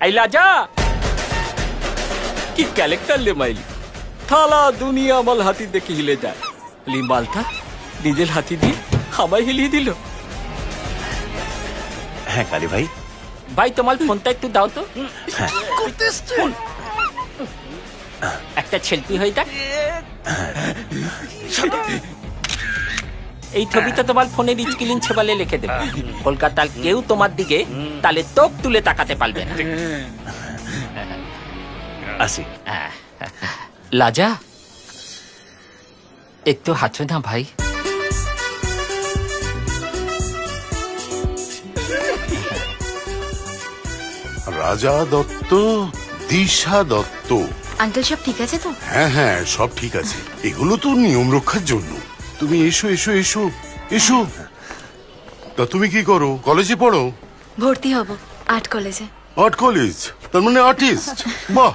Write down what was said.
আইলা যা কি ক্যারেক্টার লে মাইলি থালা দুনিয়া মাল হাতি দেখে হিলে যায় মালটা নিজের হাতি দিয়ে আমায় হিলিয়ে দিল। হ্যাঁ কালী ভাই। ভাই তোমার ফোনটা একটু দাও তো। একটা সেলফি হয়ে যাক। এই ছবিটা তোমার ফোনের স্ক্রিন সেবালে লিখে দেবে, কলকাতার কেউ তোমার দিকে তাহলে তোপ তুলে তাকাতে পারবে না। আসি। লাজা একটু হাঁটো না ভাই। রাজা দত্ত, দিশা দত্ত। আঙ্কেল সব ঠিক আছে তো? হ্যাঁ হ্যাঁ সব ঠিক আছে, এগুলো তো নিয়ম রক্ষার জন্য। তুমি এসো এসো এসো এসো। তা তুমি কি করো, কলেজে পড়ো? ভর্তি হব আর্ট কলেজে। আর্ট কলেজ, তার মানে আর্টিস্ট। বাহ।